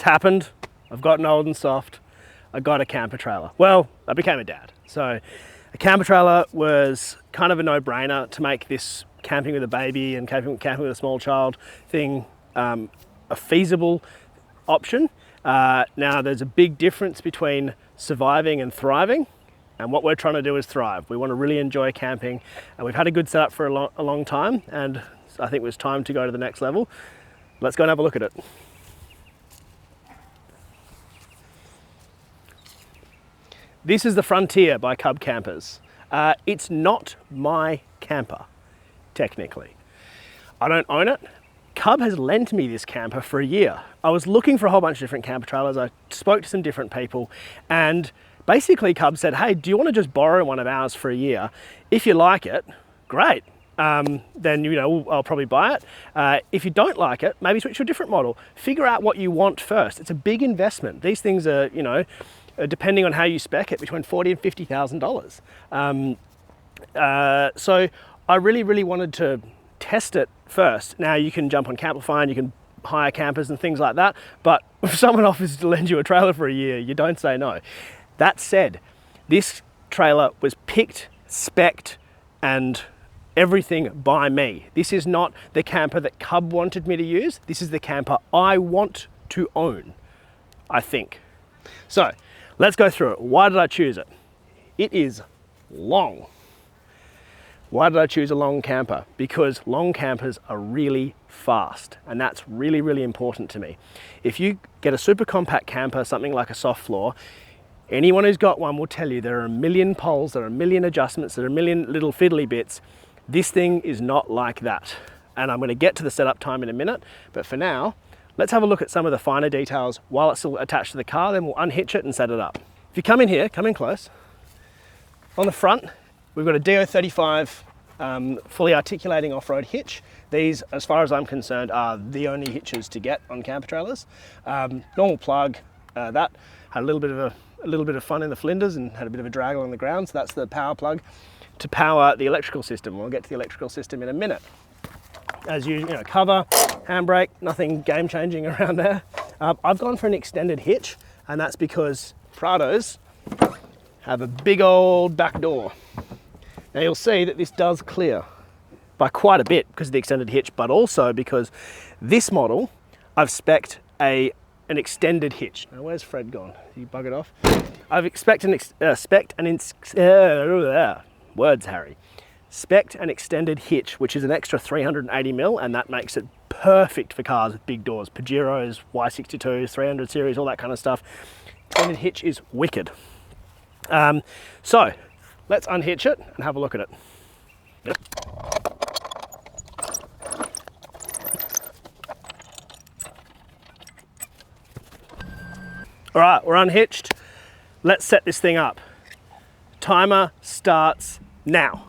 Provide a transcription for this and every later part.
It's happened. I've gotten old and soft. I got a camper trailer. Well, I became a dad. So a camper trailer was kind of a no-brainer to make this camping with a baby and camping with a small child thing a feasible option. Now there's a big difference between surviving and thriving, and what we're trying to do is thrive. We want to really enjoy camping, and we've had a good setup for a long time, and I think it was time to go to the next level. Let's go and have a look at it. This is the Frontier by Cub Campers. It's not my camper, technically. I don't own it. Cub has lent me this camper for a year. I was looking for a whole bunch of different camper trailers. I spoke to some different people, and basically Cub said, hey, do you want to just borrow one of ours for a year? If you like it, great. Then, you know, I'll probably buy it. If you don't like it, maybe switch to a different model. Figure out what you want first. It's a big investment. These things are, you know, depending on how you spec it, between $40,000 and $50,000. So I really wanted to test it first. Now you can jump on Camplify and you can hire campers and things like that, but if someone offers to lend you a trailer for a year, you don't say no. That said, this trailer was picked, spec'd, and everything by me. This is not the camper that Cub wanted me to use. This is the camper I want to own, I think. So let's go through it. Why did I choose it? It is long. Why did I choose a long camper? Because long campers are really fast, and that's really important to me. If you get a super compact camper, something like a soft floor, anyone who's got one will tell you there are a million poles, there are a million adjustments, there are a million little fiddly bits. This thing is not like that. And I'm going to get to the setup time in a minute, but for now, let's have a look at some of the finer details while it's still attached to the car, then we'll unhitch it and set it up. If you come in here, come in close. On the front, we've got a DO35 fully articulating off-road hitch. These, as far as I'm concerned, are the only hitches to get on camper trailers. Normal plug, that had a little bit of fun in the flinders and had a bit of a drag along the ground, so that's the power plug to power the electrical system. We'll get to the electrical system in a minute. As you know, cover, handbrake, nothing game-changing around there. I've gone for an extended hitch, and that's because Prados have a big old back door. Now you'll see that this does clear by quite a bit because of the extended hitch, but also because this model, I've spec'd an extended hitch. Now where's Fred gone? He buggered off. I've spec'd an extended hitch, which is an extra 380 mil, and that makes it perfect for cars with big doors, Pajeros, Y62s, 300 series, all that kind of stuff. Extended hitch is wicked. So let's unhitch it and have a look at it. Yep. All right, we're unhitched. Let's set this thing up. Timer starts now.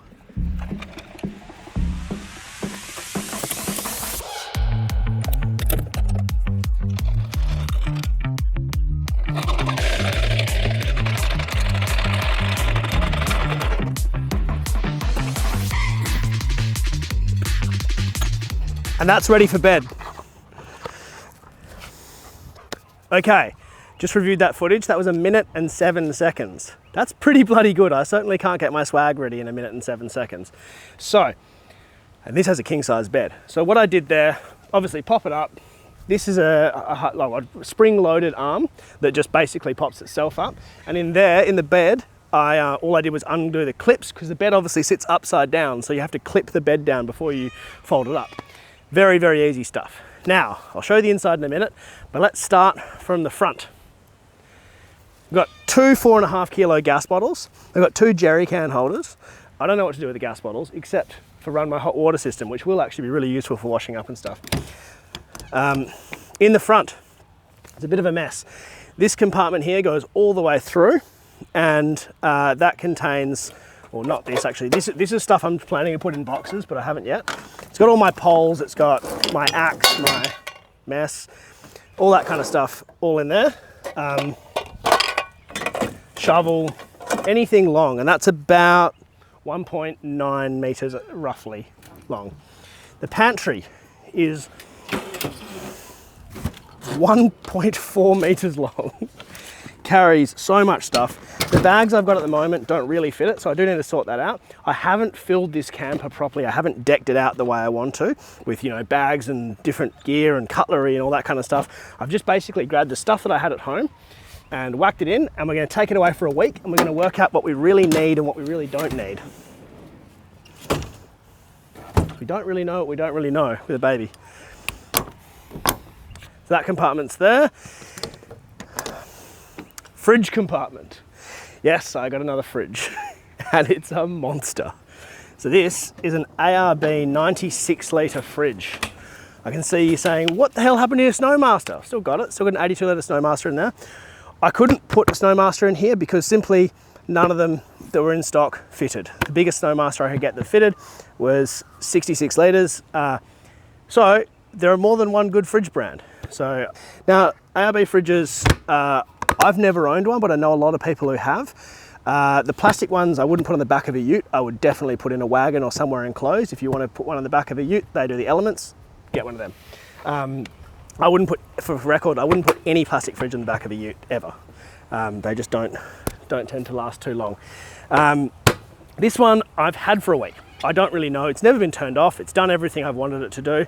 And that's ready for bed. Okay, just reviewed that footage. That was 1 minute and 7 seconds. That's pretty bloody good. I certainly can't get my swag ready in 1 minute and 7 seconds. So, and this has a king size bed. So what I did there, obviously pop it up. This is a spring loaded arm that just basically pops itself up. And in there, in the bed, all I did was undo the clips because the bed obviously sits upside down. So you have to clip the bed down before you fold it up. Very easy stuff. Now, I'll show you the inside in a minute, but let's start from the front. We've got 2 4.5 kilo gas bottles. I've got 2 jerry can holders. I don't know what to do with the gas bottles except for run my hot water system, which will actually be really useful for washing up and stuff. In the front, it's a bit of a mess. This compartment here goes all the way through, and that contains, or not this actually, this is stuff I'm planning to put in boxes, but I haven't yet. It's got all my poles, it's got my axe, my mess, all that kind of stuff all in there. Shovel, anything long, and that's about 1.9 meters roughly long. The pantry is 1.4 meters long. Carries so much stuff. The bags I've got at the moment don't really fit it, so I do need to sort that out. I haven't filled this camper properly. I haven't decked it out the way I want to with, you know, bags and different gear and cutlery and all that kind of stuff. I've just basically grabbed the stuff that I had at home and whacked it in, and we're going to take it away for a week, and we're going to work out what we really need and what we really don't need. We don't really know what we don't really know with a baby. So that compartment's there. Fridge compartment. Yes, I got another fridge and it's a monster. So this is an ARB 96 litre fridge. I can see you saying, what the hell happened to your Snowmaster? Still got it, still got an 82 litre Snowmaster in there. I couldn't put a Snowmaster in here because simply none of them that were in stock fitted. The biggest Snowmaster I could get that fitted was 66 litres. So there are more than one good fridge brand. So now ARB fridges, I've never owned one, but I know a lot of people who have. The plastic ones I wouldn't put on the back of a ute. I would definitely put in a wagon or somewhere enclosed. If you want to put one on the back of a ute, they do the elements, get one of them. I wouldn't put, for record, I wouldn't put any plastic fridge on the back of a ute ever. They just don't tend to last too long. This one I've had for a week. I don't really know. It's never been turned off. It's done everything I've wanted it to do.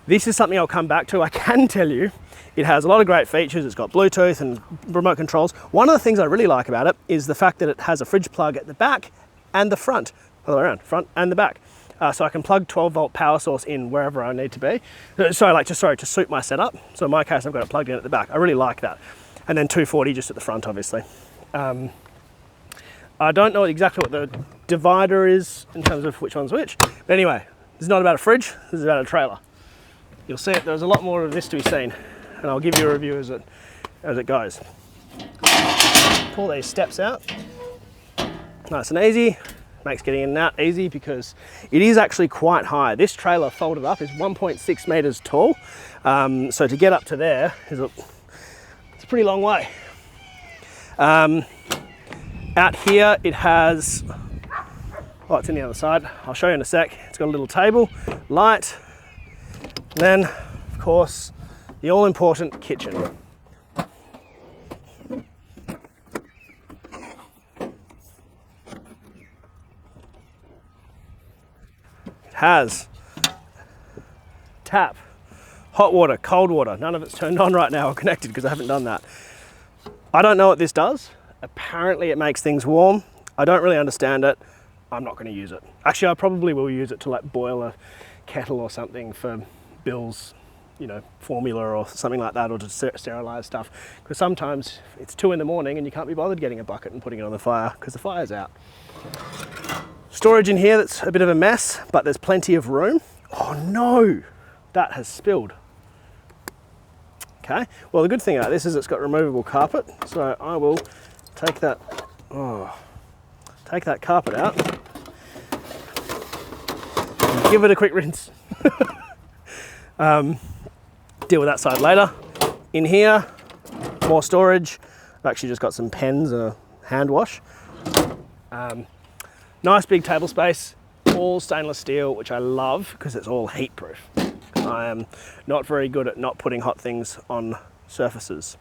This is something I'll come back to. I can tell you, it has a lot of great features. It's got Bluetooth and remote controls. One of the things I really like about it is the fact that it has a fridge plug at the back and the front, all the way around, front and the back. So I can plug 12-volt power source in wherever I need to be. To suit my setup. So in my case, I've got it plugged in at the back. I really like that. And then 240 just at the front, obviously. I don't know exactly what the divider is in terms of which one's which. But anyway, this is not about a fridge, this is about a trailer. You'll see it, there's a lot more of this to be seen, and I'll give you a review as it goes. Pull these steps out, nice and easy. Makes getting in and out easy because it is actually quite high. This trailer folded up is 1.6 meters tall. So to get up to there, it's a pretty long way. Out here it has, oh, it's in the other side. I'll show you in a sec. It's got a little table, light, and then, of course, the all-important kitchen. It has tap, hot water, cold water. None of it's turned on right now or connected because I haven't done that. I don't know what this does. Apparently it makes things warm. I don't really understand it. I'm not going to use it. Actually, I probably will use it to like boil a kettle or something for Bill's, you know, formula or something like that, or to sterilize stuff. Because sometimes it's 2 in the morning and you can't be bothered getting a bucket and putting it on the fire because the fire's out. Storage in here that's a bit of a mess, but there's plenty of room. Oh no, that has spilled. Okay, well the good thing about this is it's got removable carpet, so I will take that carpet out, and give it a quick rinse. Deal with that side later. In here, more storage. I've actually just got some pens and a hand wash. Nice big table space, all stainless steel, which I love because it's all heat proof. I am not very good at not putting hot things on surfaces.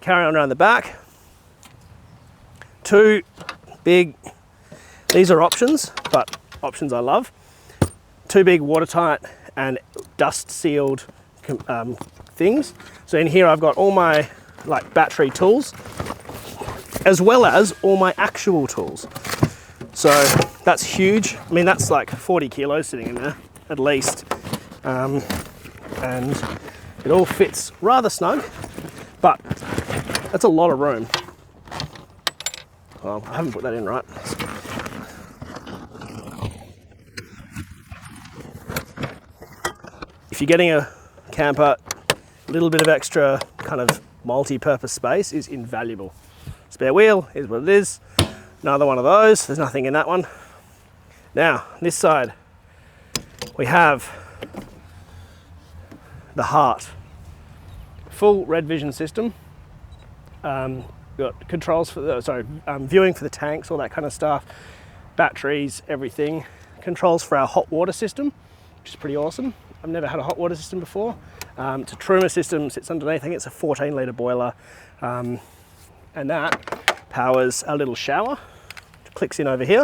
Carry on around the back. 2 big, these are options, but options I love. 2 big watertight and dust sealed things. So in here I've got all my like battery tools, as well as all my actual tools. So that's huge. I mean, that's like 40 kilos sitting in there, at least. And it all fits rather snug, but that's a lot of room. Well, I haven't put that in right. If you're getting a camper, a little bit of extra kind of multi-purpose space is invaluable. Spare wheel is what it is. Another one of those. There's nothing in that one. Now, this side, we have the heart. Full red vision system. We've got controls for the, viewing for the tanks, all that kind of stuff. Batteries, everything. Controls for our hot water system. which is pretty awesome. I've never had a hot water system before. It's a Truma system, sits underneath. I think it's a 14-litre boiler. And that powers our little shower. It clicks in over here.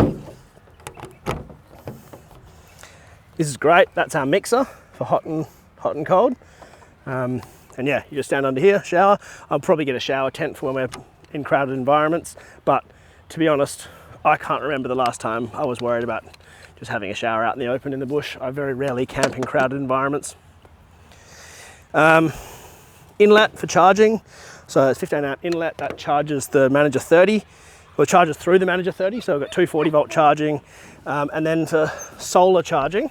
This is great. That's our mixer for hot and cold. And yeah, you just stand under here, shower. I'll probably get a shower tent for when we're in crowded environments. But to be honest, I can't remember the last time I was worried about just having a shower out in the open in the bush. I very rarely camp in crowded environments. Inlet for charging. So it's 15 amp inlet that charges the Manager 30, or charges through the Manager 30. So I've got 240 volt charging. And then for solar charging,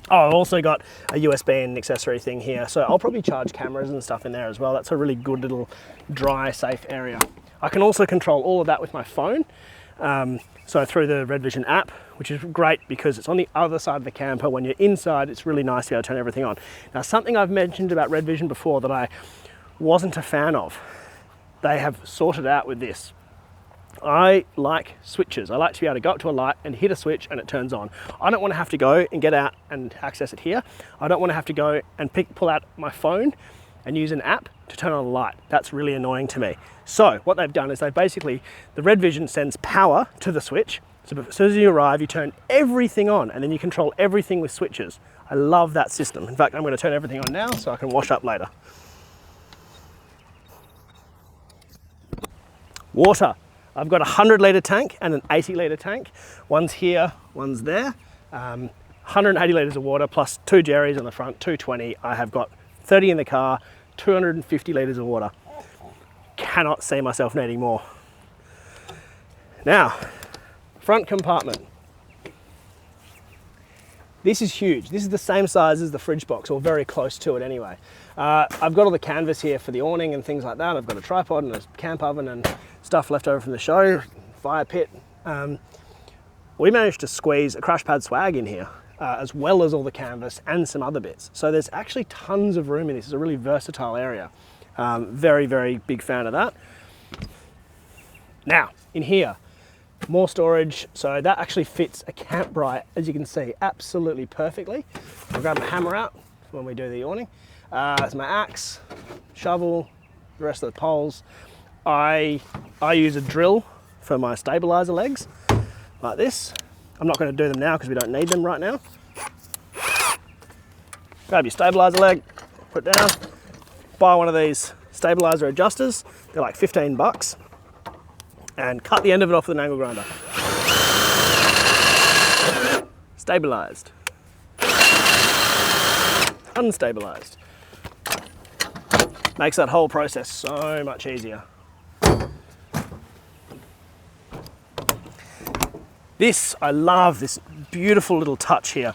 I've also got a USB and accessory thing here. So I'll probably charge cameras and stuff in there as well. That's a really good little dry, safe area. I can also control all of that with my phone. So through the Red Vision app, which is great because it's on the other side of the camper. When you're inside, it's really nice to be able to turn everything on. Now, something I've mentioned about Red Vision before that I wasn't a fan of, they have sorted out with this. I like switches. I like to be able to go up to a light and hit a switch and it turns on. I don't want to have to go and get out and access it here. I don't want to have to go and pull out my phone and use an app to turn on a light. That's really annoying to me. So what they've done is the Red Vision sends power to the switch. So as soon as you arrive, you turn everything on and then you control everything with switches. I love that system. In fact, I'm going to turn everything on now so I can wash up later. Water. I've got a 100-litre tank and an 80-litre tank. One's here, one's there. 180 litres of water plus 2 jerrys on the front, 220. I have got 30 in the car, 250 litres of water. Cannot see myself needing more. Now, front compartment. This is huge. This is the same size as the fridge box, or very close to it anyway. I've got all the canvas here for the awning and things like that. I've got a tripod and a camp oven and stuff left over from the show, fire pit. We managed to squeeze a crash pad swag in here, as well as all the canvas and some other bits. So there's actually tons of room in this. It's a really versatile area. Very, very big fan of that. Now, in here, more storage. So that actually fits a Campbright, as you can see, absolutely perfectly. I'll grab my hammer out when we do the awning. That's my axe, shovel, the rest of the poles. I use a drill for my stabilizer legs, like this. I'm not going to do them now because we don't need them right now. Grab your stabilizer leg, put it down, buy one of these stabilizer adjusters. They're like 15 bucks. And cut the end of it off with an angle grinder. Stabilized. Unstabilized. Makes that whole process so much easier. I love this beautiful little touch here.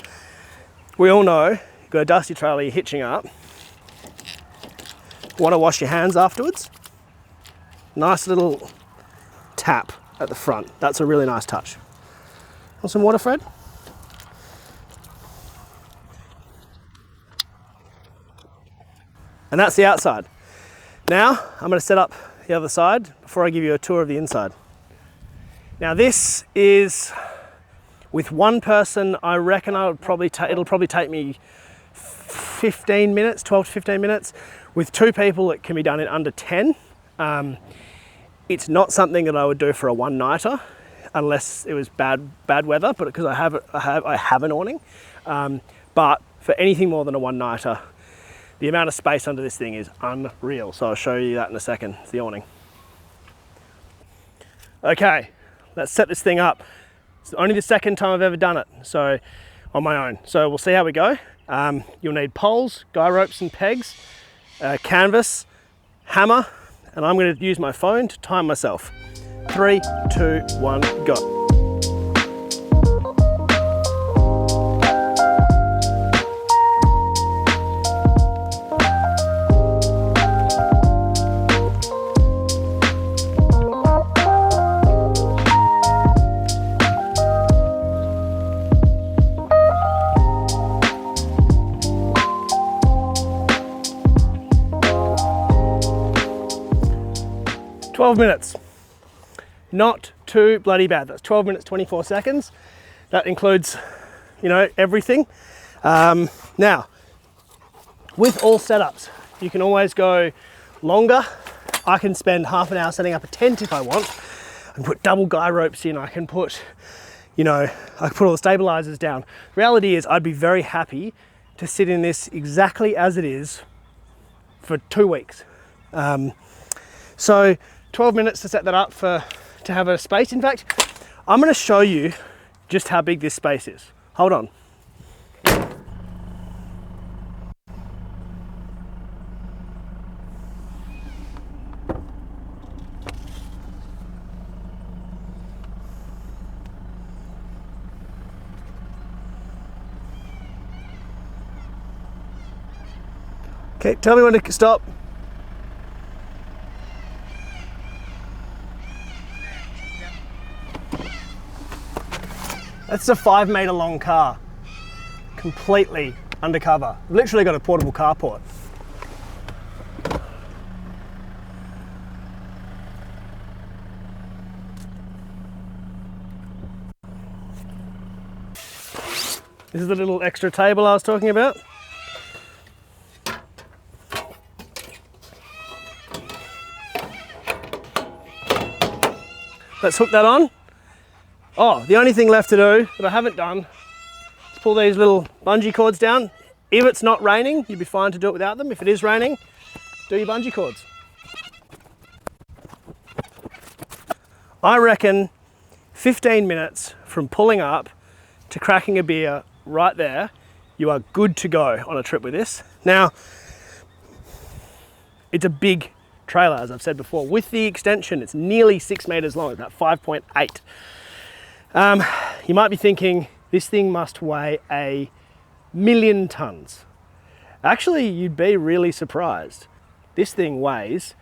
We all know, you've got a dusty trailer, you're hitching up. Want to wash your hands afterwards? Nice little tap at the front. That's a really nice touch. Want some water, Fred? And that's the outside. Now, I'm going to set up the other side before I give you a tour of the inside. Now this is, with one person, I reckon it'll probably take me 15 minutes, 12 to 15 minutes. With 2 people, it can be done in under 10. It's not something that I would do for a one-nighter unless it was bad weather, but because I have an awning. But for anything more than a one-nighter, the amount of space under this thing is unreal. So I'll show you that in a second. It's the awning. Okay, let's set this thing up. It's only the second time I've ever done it, so on my own. So we'll see how we go. You'll need poles, guy ropes and pegs, canvas, hammer, and I'm going to use my phone to time myself. 3, 2, 1, go. 12 minutes. Not too bloody bad. That's 12 minutes, 24 seconds. That includes, you know, everything. Now, with all setups, you can always go longer. I can spend half an hour setting up a tent if I want. I can put double guy ropes in. I can put, I can put all the stabilizers down. Reality is I'd be very happy to sit in this exactly as it is for 2 weeks. So 12 minutes to set that up to have a space. In fact, I'm going to show you just how big this space is. Hold on. Okay, tell me when to stop. That's a 5 meter long car, completely undercover. I've literally got a portable carport. This is the little extra table I was talking about. Let's hook that on. Oh, the only thing left to do that I haven't done is pull these little bungee cords down. If it's not raining, you'd be fine to do it without them. If it is raining, do your bungee cords. I reckon 15 minutes from pulling up to cracking a beer right there, you are good to go on a trip with this. Now, it's a big trailer, as I've said before. With the extension, it's nearly 6 meters long, about 5.8. You might be thinking, this thing must weigh 1,000,000 tons. Actually, you'd be really surprised. This thing weighs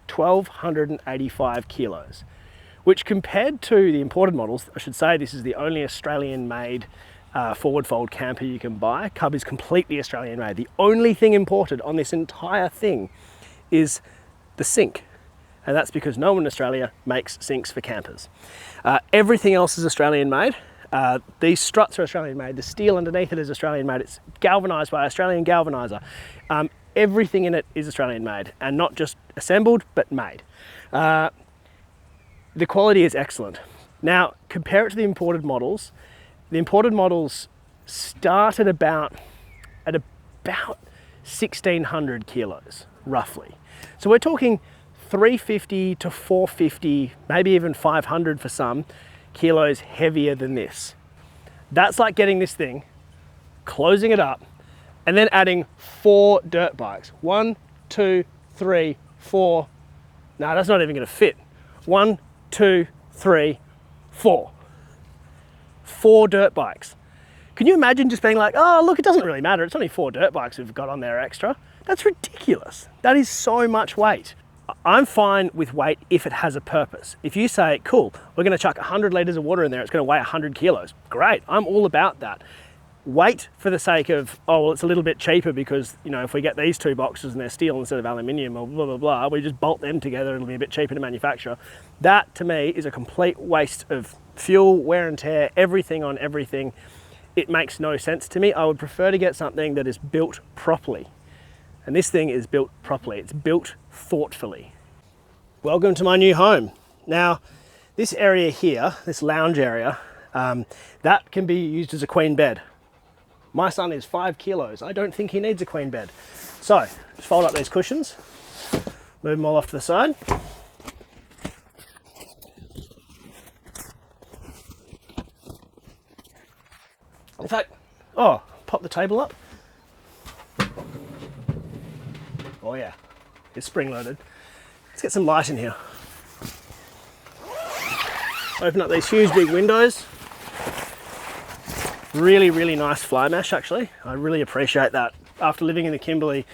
1,285 kilos, which compared to the imported models, I should say this is the only Australian-made forward fold camper you can buy. Cub is completely Australian-made. The only thing imported on this entire thing is the sink, and that's because no one in Australia makes sinks for campers. Everything else is Australian made. These struts are Australian made. The steel underneath it is Australian made. It's galvanized by an Australian galvanizer. Everything in it is Australian made, and not just assembled but made. The quality is excellent. Now compare it to the imported models. The imported models start at about 1,600 kilos roughly. So we're talking 350 to 450, maybe even 500 for some, kilos heavier than this. That's like getting this thing, closing it up, and then adding 4 dirt bikes. 1, 2, 3, 4. No, that's not even gonna fit. 1, 2, 3, 4. 4 dirt bikes. Can you imagine just being like, oh, look, it doesn't really matter. It's only 4 dirt bikes we've got on there extra. That's ridiculous. That is so much weight. I'm fine with weight if it has a purpose. If you say, cool, we're gonna chuck 100 liters of water in there, it's gonna weigh 100 kilos. Great, I'm all about that. Weight for the sake of, oh, well, it's a little bit cheaper because, if we get these 2 boxes and they're steel instead of aluminium or blah, blah, blah, we just bolt them together, it'll be a bit cheaper to manufacture. That to me is a complete waste of fuel, wear and tear, everything on everything. It makes no sense to me. I would prefer to get something that is built properly. And this thing is built properly. It's built thoughtfully. Welcome to my new home. Now, this area here, this lounge area, that can be used as a queen bed. My son is 5 kilos. I don't think he needs a queen bed. So, just fold up these cushions, move them all off to the side. In fact, pop the table up. Oh yeah, it's spring loaded. Let's get some light in here. Open up these huge big windows. Really, really nice fly mesh actually. I really appreciate that. After living in the Kimberley,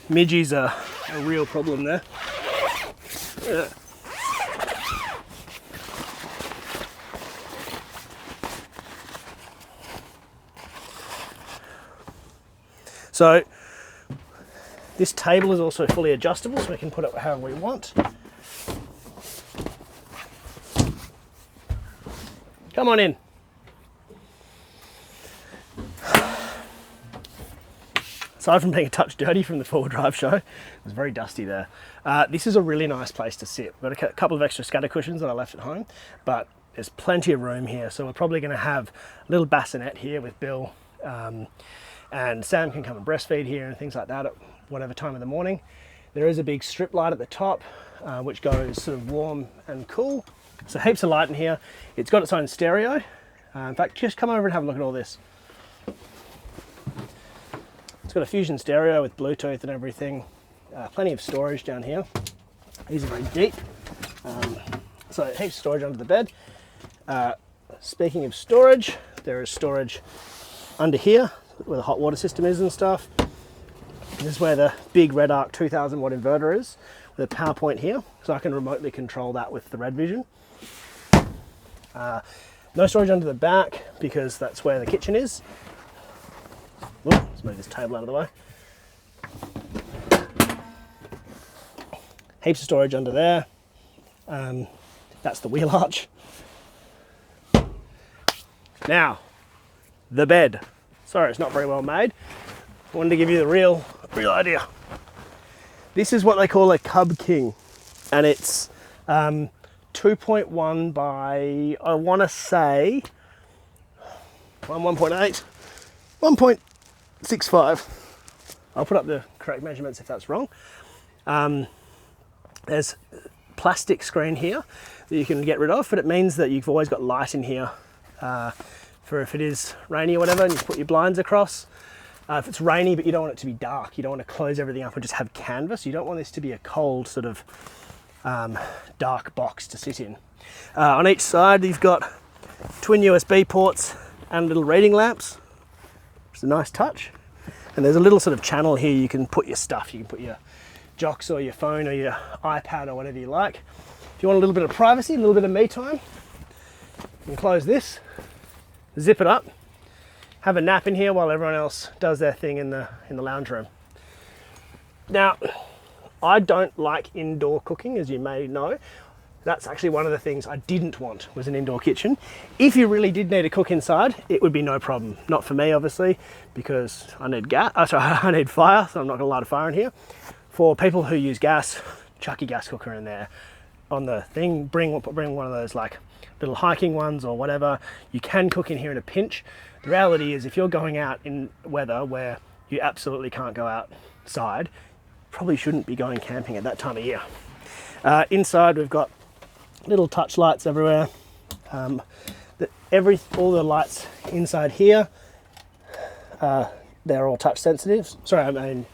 midgies are a real problem there. So this table is also fully adjustable, so we can put it however we want. Come on in. aside from being a touch dirty from the four-wheel drive show, it was very dusty there. This is a really nice place to sit. We've got a couple of extra scatter cushions that I left at home, but there's plenty of room here. So we're probably going to have a little bassinet here with Bill, and Sam can come and breastfeed here and things like that at whatever time of the morning. There is a big strip light at the top, which goes sort of warm and cool. So heaps of light in here. It's got its own stereo. In fact, just come over and have a look at all this. It's got a Fusion stereo with Bluetooth and everything. Plenty of storage down here. These are very deep. So heaps of storage under the bed. Speaking of storage, there is storage under here where the hot water system is and stuff. This is where the big Red Arc 2000 watt inverter is, with a power point here, so I can remotely control that with the Red Vision. No storage under the back because that's where the kitchen is. Ooh, let's move this table out of the way. Heaps of storage under there. That's the wheel arch. Now, the bed. Sorry, it's not very well made. I wanted to give you the real idea. This is what they call a Cub King, and it's 2.1 by, I want to say, 1.8, 1.65. I'll put up the correct measurements if that's wrong. There's plastic screen here that you can get rid of, but it means that you've always got light in here for if it is rainy or whatever, and you put your blinds across. If it's rainy but you don't want it to be dark, you don't want to close everything up and just have canvas, you don't want this to be a cold sort of dark box to sit in. On each side you've got twin USB ports and little reading lamps, which is a nice touch. And there's a little sort of channel here you can put your stuff. You can put your jocks or your phone or your iPad or whatever you like. If you want a little bit of privacy, a little bit of me time, you can close this, zip it up, have a nap in here while everyone else does their thing in the lounge room. Now, I don't like indoor cooking, as you may know. That's actually one of the things I didn't want, was an indoor kitchen. If you really did need to cook inside, it would be no problem. Not for me, obviously, because I need gas. I need fire, so I'm not going to light a fire in here. For people who use gas, chuck your gas cooker in there. On the thing, bring one of those like little hiking ones or whatever. You can cook in here in a pinch. The reality is, if you're going out in weather where you absolutely can't go outside, probably shouldn't be going camping at that time of year. Inside we've got little touch lights everywhere. All the lights inside here, they're all touch sensitive. Sorry, I mean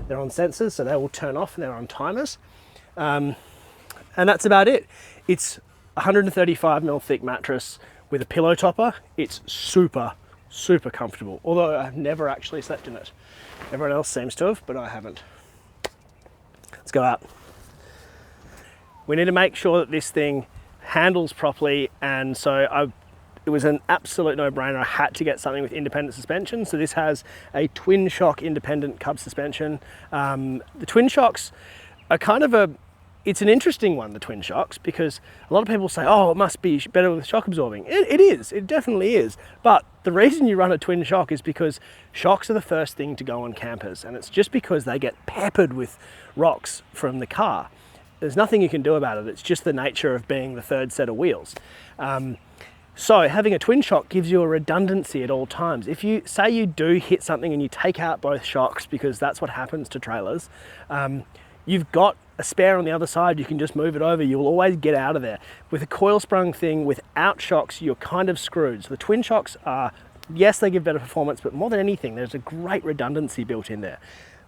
they're on sensors, so they will turn off and they're on timers. And that's about it. It's 135mm thick mattress with a pillow topper. It's super comfortable, although I've never actually slept in it. Everyone else seems to have, but I haven't. Let's go out. We need to make sure that this thing handles properly, and so it was an absolute no-brainer. I had to get something with independent suspension. So this has a twin shock independent Cub suspension. The twin shocks are kind of it's an interesting one, the twin shocks, because a lot of people say, oh, it must be better with shock absorbing. It is, it definitely is. But the reason you run a twin shock is because shocks are the first thing to go on campers, and it's just because they get peppered with rocks from the car. There's nothing you can do about it. It's just the nature of being the third set of wheels. So having a twin shock gives you a redundancy at all times. If you say you do hit something and you take out both shocks, because that's what happens to trailers, you've got a spare on the other side. You can just move it over. You'll always get out of there. With a coil sprung thing without shocks, you're kind of screwed. So the twin shocks are, yes, they give better performance, but more than anything, there's a great redundancy built in there.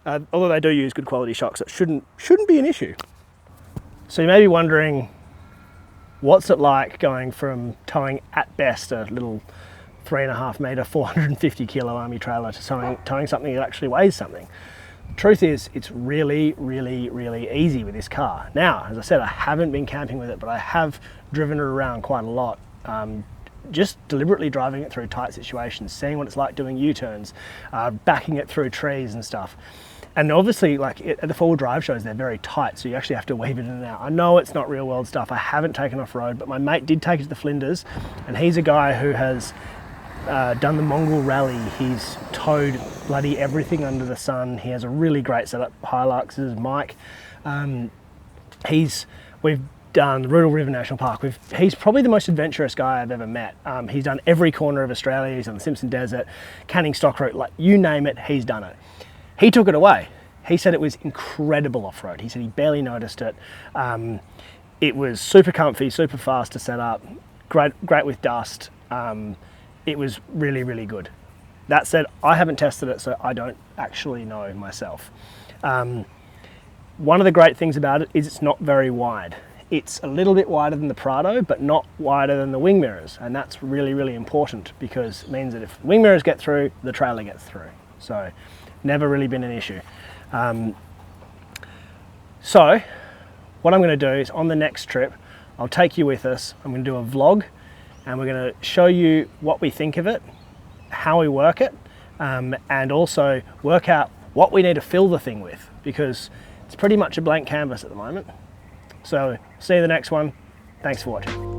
Although they do use good quality shocks, it shouldn't be an issue. So you may be wondering, what's it like going from towing at best a little 3.5 metre, 450 kilo army trailer to towing something that actually weighs something? Truth is, it's really easy with this car. Now, as I said, I haven't been camping with it, but I have driven it around quite a lot. Just deliberately driving it through tight situations, seeing what it's like doing U-turns, backing it through trees and stuff. And obviously, like at the four-wheel drive shows, they're very tight, so you actually have to weave it in and out. I know it's not real world stuff. I haven't taken off-road, but my mate did take it to the Flinders, and he's a guy who has done the Mongol Rally. He's towed bloody everything under the sun. He has a really great setup. Hilux is Mike. We've done the Rudall River National Park. He's probably the most adventurous guy I've ever met. He's done every corner of Australia. He's done the Simpson Desert, Canning Stock Route, like you name it, he's done it. He took it away. He said it was incredible off-road. He said he barely noticed it. It was super comfy, super fast to set up, great with dust. It was really, really good. That said, I haven't tested it, so I don't actually know myself. One of the great things about it is it's not very wide. It's a little bit wider than the Prado, but not wider than the wing mirrors. And that's really, really important because it means that if wing mirrors get through, the trailer gets through. So never really been an issue. So what I'm going to do is on the next trip, I'll take you with us. I'm going to do a vlog and we're going to show you what we think of it, how we work it, and also work out what we need to fill the thing with, because it's pretty much a blank canvas at the moment. So see you in the next one. Thanks for watching.